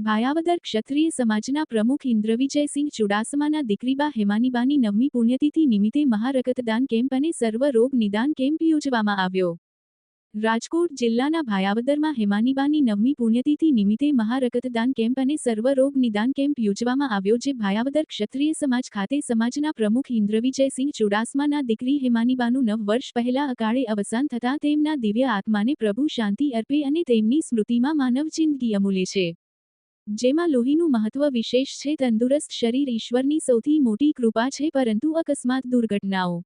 ભાયાવદર ક્ષત્રિય સમાજના પ્રમુખ ઇન્દ્રવિજયસિંહ ચુડાસમાના દીકરીબા હેમાનીબાની 9મી પુણ્યતિથિ નિમિત્તે મહારક્તદાન કેમ્પ અને સર્વ રોગ નિદાન કેમ્પ યોજવામાં આવ્યો। રાજકોટ જિલ્લાના ભાયાવદરમાં હેમાનીબાની 9મી પુણ્યતિથિ નિમિત્તે મહારક્તદાન કેમ્પ અને સર્વ રોગ નિદાન કેમ્પ યોજવામાં આવ્યો, જે ભાયાવદર ક્ષત્રિય સમાજ ખાતે સમાજના પ્રમુખ ઇન્દ્રવિજયસિંહ ચુડાસમાના દીકરી હેમાનીબાનું 9 વર્ષ પહેલા અકાળે અવસાન થતાં તેમના દિવ્ય આત્માને પ્રભુ શાંતિ અર્પે અને તેમની સ્મૃતિમાં માનવ જિંદગી અમૂલ્ય છે, જેમાં લોહીનું મહત્વ વિશેષ છે। તંદુરસ્ત શરીર ઈશ્વરની સૌથી મોટી કૃપા છે, પરંતુ અકસ્માત દુર્ઘટનાઓ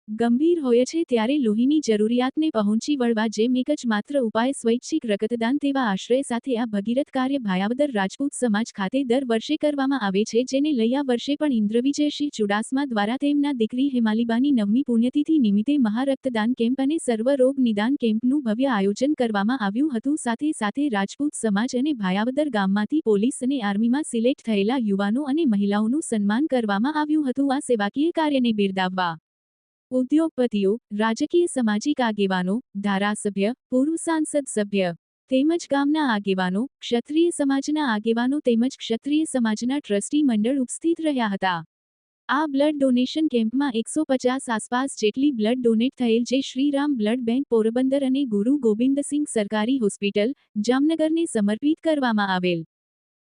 ગંભીર હોય છે ત્યારે લોહીની જરૂરિયાતને પહોંચી વળવા જેમ એક જ માત્ર ઉપાય સ્વૈચ્છિક રક્તદાન, તેવા આશ્રય સાથે આ ભગીરથ કાર્ય ભાયાવદર રાજપૂત સમાજ ખાતે દર વર્ષે કરવામાં આવે છે, જેને લઈ આ વર્ષે પણ ઇન્દ્રવિજયસિંહ ચુડાસમા દ્વારા તેમના દીકરી હેમાલીબાની 9મી પુણ્યતિથિ નિમિત્તે મહારક્તદાન કેમ્પ અને સર્વ રોગ નિદાન કેમ્પનું ભવ્ય આયોજન કરવામાં આવ્યું હતું। સાથે સાથે રાજપૂત સમાજ અને ભાયાવદર ગામમાંથી પોલીસ અને આર્મીમાં સિલેક્ટ થયેલા યુવાનો અને મહિલાઓનું સન્માન કરવામાં આવ્યું હતું। આ સેવાકીય કાર્યને બિરદાવવા ઉદ્યોગપતિઓ, રાજકીય સામાજિક આગેવાનો, ધારાસભ્ય, પૂર્વ સાંસદ સભ્ય તેમજ ગામના આગેવાનો, ક્ષત્રિય સમાજના આગેવાનો તેમજ ક્ષત્રિય સમાજના ટ્રસ્ટી મંડળ ઉપસ્થિત રહ્યા હતા। આ બ્લડ ડોનેશન કેમ્પમાં 150 આસપાસ જેટલી બ્લડ ડોનેટ થયેલ, જે શ્રીરામ બ્લડ બેંક પોરબંદર અને ગુરુ ગોબિંદસિંહ સરકારી હોસ્પિટલ, જામનગરને સમર્પિત કરવામાં આવેલ।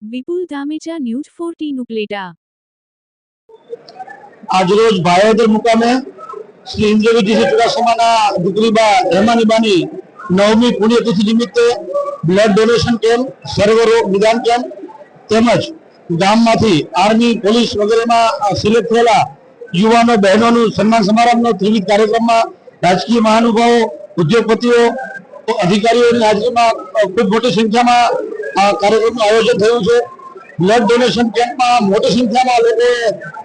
વિપુલ ધામેચા, ન્યૂઝ 14 ઉપલેટા। આજરોજ ભાયાવદર મુકામે શ્રી ઇન્દ્રવિજયસિંહ ચુડાસમાના દીકરીબા હેમાનીબાની 9મી પુણ્યતિથિ નિમિત્તે બ્લડ ડોનેશન કેમ્પ, સર્વ રોગ નિદાન કેમ્પ તેમજ ગામમાંથી આર્મી, પોલીસ વગેરેમાં સિલેક્ટ થયેલા યુવાનો બહેનોનું સન્માન સમારંભનો ત્રિવિધ કાર્યક્રમમાં રાજકીય મહાનુભાવો, ઉદ્યોગપતિઓ, અધિકારીઓની હાજરીમાં ખૂબ મોટી સંખ્યામાં આ કાર્યક્રમનું આયોજન થયું છે। બ્લડ ડોનેશન કેમ્પમાં મોટી સંખ્યામાં લોકો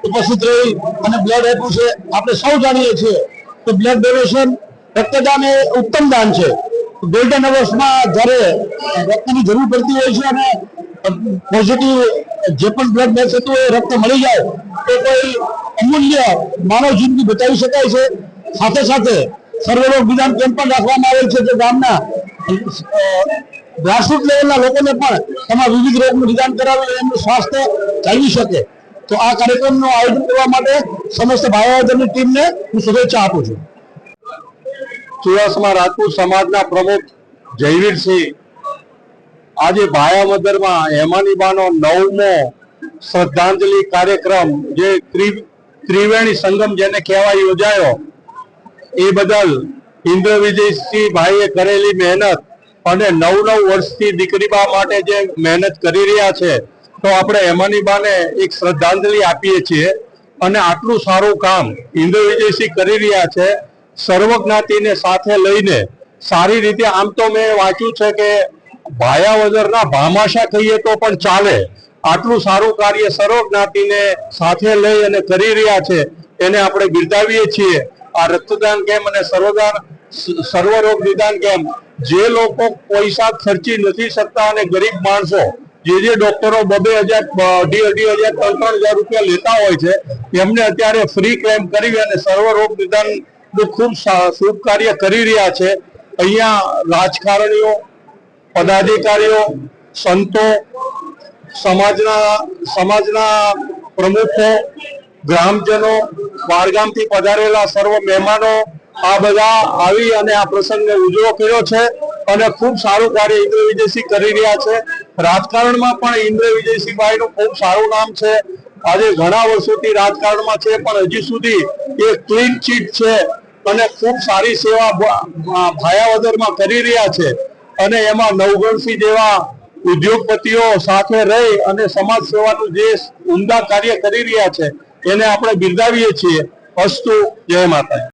ઉપસ્થિત રહી અને બ્લડ આપ્યું છે। આપણે સૌ જાણીએ છીએ કે બ્લડ ડોનેશન રક્તદાન એ ઉત્તમ દાન છે। ગોલ્ડન અવર્સમાં જ્યારે રક્તની જરૂર પડતી હોય છે અને પોઝિટિવ જે પણ બ્લડ મેચ થતું હોય રક્ત મળી જાય તો કોઈ અમૂલ્ય માનવ જિંદગી બચાવી શકાય છે। સાથે સાથે સર્વરોગ નિદાન કેમ્પ પણ રાખવામાં આવેલ છે, જે ગામના ગ્રાસરૂટ લેવલના લોકોને પણ તમામ વિવિધ રોગનું નિદાન કરાવી એમનું સ્વાસ્થ્ય જાળવી શકે। તો આ કાર્યક્રમનું આયોજન કરવા માટે સમસ્ત ભાયાવદરની ટીમને હું શુભેચ્છા આપું છું। ચુડાસમા રાજપૂત સમાજના પ્રમુખ જયવીરસિંહ આજે ભાયાવદરમાં હેમાનીબાનો 9મો શ્રદ્ધાંજલિ કાર્યક્રમ, જે ત્રિવેણી સંગમ જેને કહેવાય, યોજાયો। એ બદલ ઇન્દ્રવિજયસિંહ ભાઈએ કરેલી મહેનત અને 9 વર્ષથી દીકરીબા માટે જે મહેનત કરી રહ્યા છે, તો આપણે હેમાનીબાને એક શ્રદ્ધાંજલિ આપીએ છીએ। અને આટલું સારું કામ ઇન્દ્રવિજયસિંહ કરી રહ્યા છે, સર્વ જ્ઞાતિને સાથે લઈને સારી રીતે। આમ તો મેં વાંચ્યું છે કે ભાયાવદરના ભામાશા કહીએ તો પણ ચાલે, આટલું સારું કાર્ય સર્વ જ્ઞાતિને સાથે લઈ અને કરી રહ્યા છે, એને આપણે બિરદાવીએ છીએ। આ રક્તદાન કેમ્પ અને સર્વ રોગ નિદાન કેમ્પ, જે લોકો પૈસા ખર્ચી નથી શકતા અને ગરીબ માણસો, જે ડોક્ટરો 2,000, 2,500, 3,000 રૂપિયા લેતા હોય છે, એમને અત્યારે ફ્રી કેમ્પ કરી અને સર્વ રોગ નિદાન ખૂબ શુભ કાર્ય કરી રહ્યા છે। અહીંયા રાજકારણીઓ, પદાધિકારીઓ, સંતો, સમાજના પ્રમુખો, ગ્રામજનો, બહારગામથી પધારેલા સર્વ મહેમાનો, આ બધા આવી અને આ પ્રસંગને ઉજવો કર્યો છે અને ખૂબ સારું કાર્ય ઇન્દ્રવિજયસિંહ કરી રહ્યા છે। રાજકારણમાં પણ ઇન્દ્રવિજયસિંહભાઈનું ખૂબ સારું નામ છે। આજે ઘણા વર્ષોથી રાજકારણમાં છે, પણ હજી સુધી એ ક્લીન ચીટ છે અને ખૂબ સારી સેવા ભાયાવદરમાં કરી રહ્યા છે। અને એમાં નવગણસિંહ જેવા ઉદ્યોગપતિઓ સાથે રહી અને સમાજ સેવાનું જે ઉમદા કાર્ય કરી રહ્યા છે, એને આપણે બિરદાવીએ છીએ। અસ્તુ, જય માતા।